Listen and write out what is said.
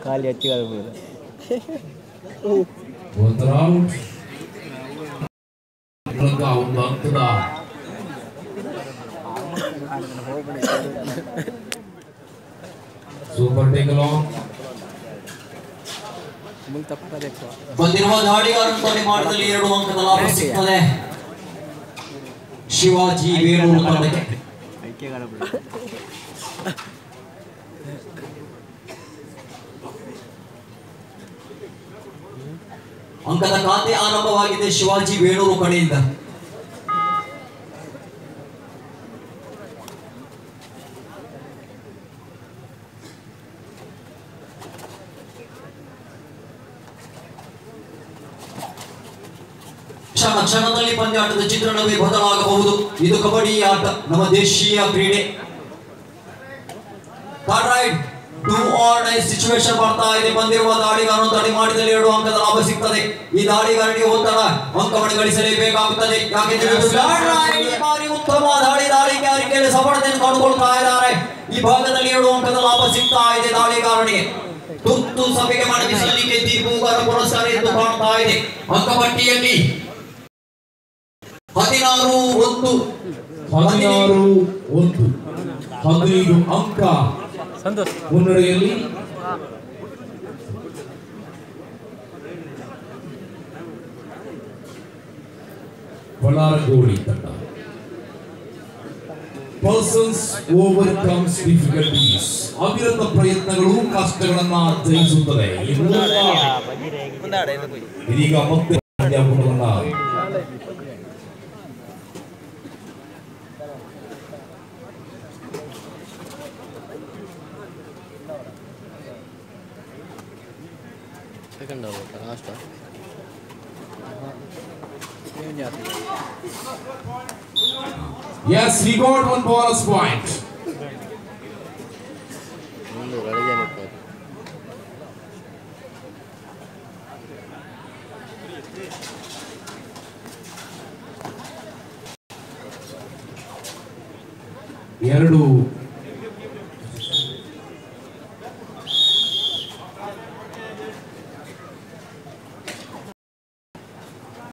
ಖಾಲಿ ಹಚ್ಚಿಗೆ ಒಂದು ರೌಂಡ್ ಒಂದು ಹಂತದ ಸೂಪರ್ ಟೇಕಲ್ ಆನ್ ಬಂದಿರುವ ದಾಳಿಗಾರನ ಕೊನೆ ಮಾಡಿದಲ್ಲಿ 2 ಅಂಕದ ಲಾಭ ಸಿಗ್ತದೆ ಶಿವಾಜಿ ಬೇಲೂರು ತಂಡಕ್ಕೆ. ಅಂಕದ ಖಾತೆ ಆರಂಭವಾಗಿದೆ ಶಿವಾಜಿ ಬೇಲೂರು ಕಡೆಯಿಂದ. ಕ್ಷಣದಲ್ಲಿ ಪಂದ್ಯಾಟದ ಚಿತ್ರಣವೇ ಬದಲಾಗಬಹುದು. ಇದು ಕಬಡ್ಡಿ ಆಟ, ನಮ್ಮ ದೇಶೀಯ ಕ್ರೀಡೆ. ಸಿಚುವೇಶನ್ ಬರ್ತಾ ಇದೆ. ಬಂದಿರುವ ದಾಳಿಗಾರನು ತಡೆ ಮಾಡಿದಲ್ಲಿ 2 ಅಂಕದ ಲಾಭ ಸಿಗ್ತದೆ. ಈ ದಾಳಿಗಾರನಿಗೆ ಉತ್ತರ ಅಂಕವನ್ನು ಗಳಿಸಲೇಬೇಕಾಗುತ್ತದೆ. ಯಾಕೆಂದ್ರೆ ಉತ್ತಮ ದಾಳಿಗಾರಿಕೆಯಲ್ಲಿ ಸಫಲತೆಯನ್ನು ಕಂಡುಕೊಳ್ತಾ ಇದ್ದಾರೆ. ಈ ಭಾಗದಲ್ಲಿ 2 ಅಂಕದ ಲಾಭ ಸಿಗ್ತಾ ಇದೆ ದಾಳಿಗಾರನಿಗೆ. ತುರ್ತು ಸಭೆಗೆ ಮನವಿ ಸಲ್ಲಿಕೆ ತೀರ್ಪುಗಾರ ಪುರಸ್ಕಾರ ಎಂದು ಕಾಣ್ತಾ ಇದೆ. ಅಂಕಪಟ್ಟಿಯಲ್ಲಿ 16-1 15 ಅಂಕ ಮುನ್ನಡೆಯಲ್ಲಿ ಬಳ್ಳಾರಗೋಡಿ ತಂಡ. Persons overcomes difficulties. ಅವಿರತ ಪ್ರಯತ್ನಗಳು ಕಷ್ಟಗಳನ್ನ ಜಯಿಸುತ್ತದೆ. ಇದೀಗ ಮತ್ತೆ Yes, he got one bonus point. ಎರಡು